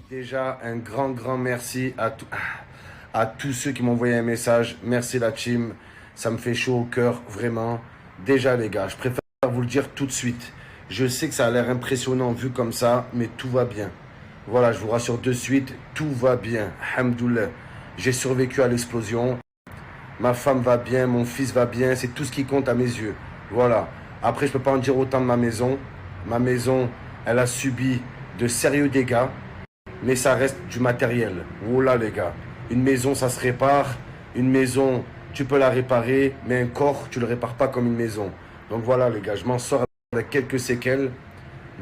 Déjà, un grand merci à tous ceux qui m'ont envoyé un message. Merci la team. Ça me fait chaud au cœur, vraiment. Déjà, les gars, je préfère vous le dire tout de suite. Je sais que ça a l'air impressionnant vu comme ça, mais tout va bien. Voilà, je vous rassure de suite, tout va bien. Alhamdoulilah. J'ai survécu à l'explosion. Ma femme va bien, mon fils va bien. C'est tout ce qui compte à mes yeux. Voilà. Après, je peux pas en dire autant de ma maison. Ma maison, elle a subi de sérieux dégâts. Mais ça reste du matériel. Oh là les gars, une maison ça se répare, une maison tu peux la réparer, mais un corps tu le répares pas comme une maison. Donc voilà les gars, je m'en sors avec quelques séquelles.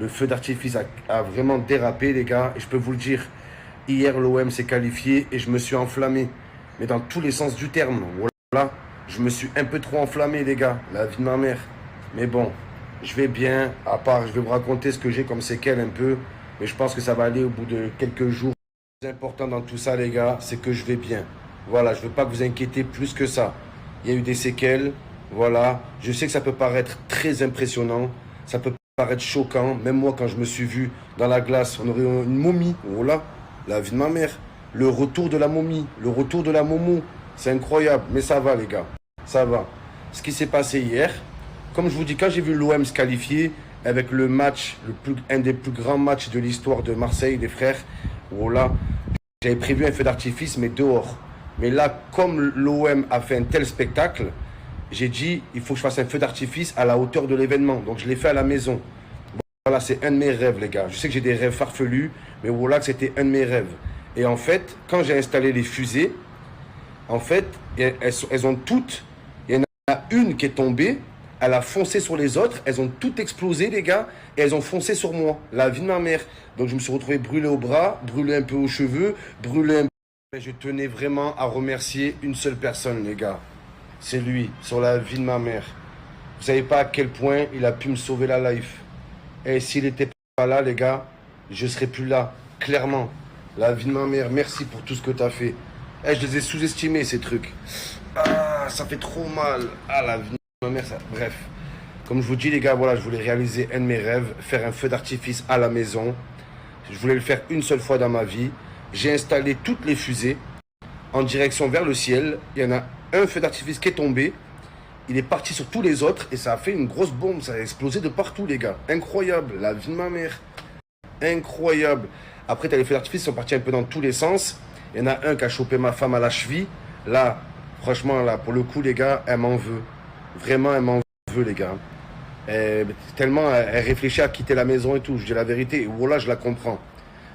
Le feu d'artifice a vraiment dérapé les gars, et je peux vous le dire, hier l'OM s'est qualifié et je me suis enflammé, mais dans tous les sens du terme. Voilà, je me suis un peu trop enflammé les gars, la vie de ma mère. Mais bon, je vais bien, à part je vais vous raconter ce que j'ai comme séquelles un peu. Mais je pense que ça va aller au bout de quelques jours. Le plus important dans tout ça, les gars, c'est que je vais bien. Voilà, je ne veux pas que vous inquiétez plus que ça. Il y a eu des séquelles. Voilà, je sais que ça peut paraître très impressionnant. Ça peut paraître choquant. Même moi, quand je me suis vu dans la glace, on aurait une momie. Voilà, la vie de ma mère. Le retour de la momie, le retour de la momo. C'est incroyable. Mais ça va, les gars. Ça va. Ce qui s'est passé hier, comme je vous dis, quand j'ai vu l'OM se qualifier, avec le match, un des plus grands matchs de l'histoire de Marseille, les frères. Voilà. J'avais prévu un feu d'artifice, mais dehors. Mais là, comme l'OM a fait un tel spectacle, j'ai dit, il faut que je fasse un feu d'artifice à la hauteur de l'événement. Donc, je l'ai fait à la maison. Voilà, c'est un de mes rêves, les gars. Je sais que j'ai des rêves farfelus, mais voilà que c'était un de mes rêves. Et en fait, quand j'ai installé les fusées, en fait, elles ont toutes, il y en a une qui est tombée, elle a foncé sur les autres, elles ont toutes explosé les gars, et elles ont foncé sur moi, la vie de ma mère. Donc je me suis retrouvé brûlé au bras, brûlé un peu aux cheveux, brûlé un peu. Mais je tenais vraiment à remercier une seule personne les gars, c'est lui, sur la vie de ma mère. Vous savez pas à quel point il a pu me sauver la life. Et s'il n'était pas là les gars, je serais plus là, clairement. La vie de ma mère, merci pour tout ce que tu as fait. Je les ai sous-estimés ces trucs. Ah, ça fait trop mal. Ah, la vie de ma mère, ça... Bref. Comme je vous dis les gars, voilà, je voulais réaliser un de mes rêves, faire un feu d'artifice à la maison. Je voulais le faire une seule fois dans ma vie. J'ai installé toutes les fusées en direction vers le ciel. Il y en a un feu d'artifice qui est tombé. Il est parti sur tous les autres et ça a fait une grosse bombe. Ça a explosé de partout les gars. Incroyable, la vie de ma mère. Incroyable. Après, t'as les feux d'artifice qui sont partis un peu dans tous les sens. Il y en a un qui a chopé ma femme à la cheville. Là, franchement, là, pour le coup, les gars, elle m'en veut. Vraiment, elle m'en veut, les gars. Tellement, elle réfléchit à quitter la maison et tout. Je dis la vérité. Et voilà, je la comprends.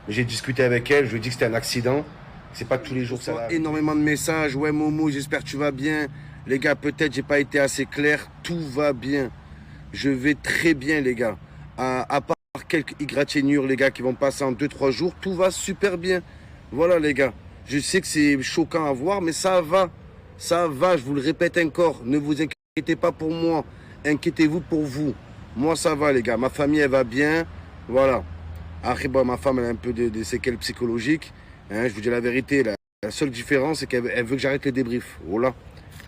Mais j'ai discuté avec elle. Je lui ai dit que c'était un accident. C'est pas tous les jours que ça arrive. Énormément de messages. Ouais, Momo, j'espère que tu vas bien. Les gars, peut-être j'ai pas été assez clair. Tout va bien. Je vais très bien, les gars. À part quelques égratignures, les gars, qui vont passer en 2-3 jours, tout va super bien. Voilà, les gars. Je sais que c'est choquant à voir, mais ça va. Ça va, je vous le répète encore. Ne vous inquiétez pas pour moi. Inquiétez-vous pour vous. Moi, ça va, les gars. Ma famille, elle va bien. Voilà. Après, bon, ma femme, elle a un peu de séquelles psychologiques. Hein, je vous dis la vérité. La seule différence, c'est qu'elle veut que j'arrête les débriefs. Voilà.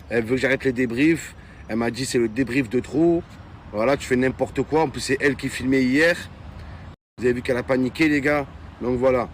Elle veut que j'arrête les débriefs. Elle m'a dit, c'est le débrief de trop. Voilà, tu fais n'importe quoi. En plus, c'est elle qui filmait hier. Vous avez vu qu'elle a paniqué, les gars. Donc, voilà.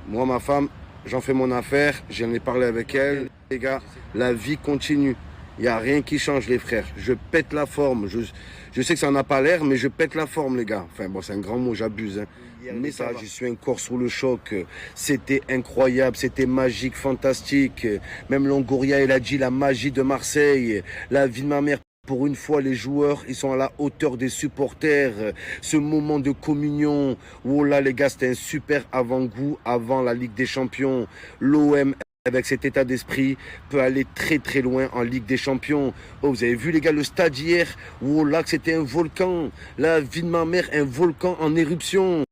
Moi, ma femme, j'en fais mon affaire. J'en ai parlé avec elle. Les gars, la vie continue. Il n'y a rien qui change, les frères. Je pète la forme. Je sais que ça n'en a pas l'air, mais je pète la forme, les gars. Enfin, bon, c'est un grand mot, j'abuse. Hein. Mais ça, je suis encore sous le choc. C'était incroyable, c'était magique, fantastique. Même Longoria, il a dit la magie de Marseille. La vie de ma mère. Pour une fois, les joueurs, ils sont à la hauteur des supporters. Ce moment de communion. Oh là, les gars, c'était un super avant-goût avant la Ligue des Champions. L'OM, avec cet état d'esprit, peut aller très très loin en Ligue des Champions. Oh, vous avez vu, les gars, le stade hier. Oh là, que c'était un volcan. La vie de ma mère, un volcan en éruption.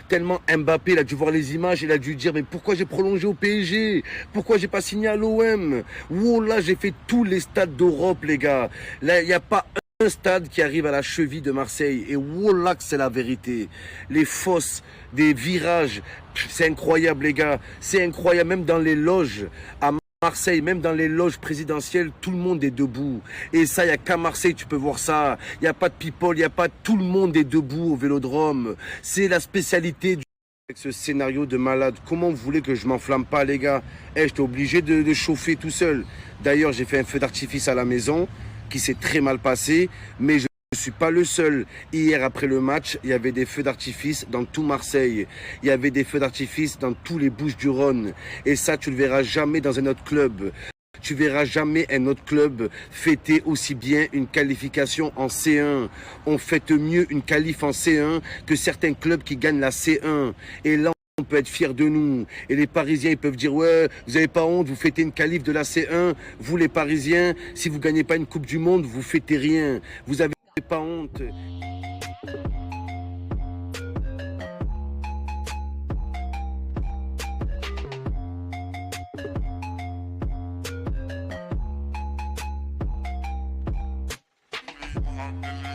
Tellement Mbappé, il a dû voir les images, il a dû dire mais pourquoi j'ai prolongé au PSG? Pourquoi j'ai pas signé à l'OM? Oh là, j'ai fait tous les stades d'Europe, les gars. Là, il n'y a pas un stade qui arrive à la cheville de Marseille. Et oh là que c'est la vérité. Les fosses, des virages, c'est incroyable, les gars. C'est incroyable, même dans les loges. À Marseille, même dans les loges présidentielles, tout le monde est debout. Et ça, il n'y a qu'à Marseille, tu peux voir ça. Il n'y a pas de people, il n'y a pas... Tout le monde est debout au Vélodrome. C'est la spécialité du avec ce scénario de malade. Comment vous voulez que je m'enflamme pas, les gars? J'étais obligé de chauffer tout seul. D'ailleurs, j'ai fait un feu d'artifice à la maison qui s'est très mal passé, mais je ne suis pas le seul. Hier, après le match, il y avait des feux d'artifice dans tout Marseille. Il y avait des feux d'artifice dans tous les Bouches-du-Rhône. Et ça, tu ne le verras jamais dans un autre club. Tu verras jamais un autre club fêter aussi bien une qualification en C1. On fête mieux une qualif en C1 que certains clubs qui gagnent la C1. Et là, on peut être fier de nous. Et les Parisiens, ils peuvent dire, ouais, vous n'avez pas honte, vous fêtez une qualif de la C1. Vous, les Parisiens, si vous ne gagnez pas une Coupe du Monde, vous fêtez rien. Vous n'avez pas honte. Hot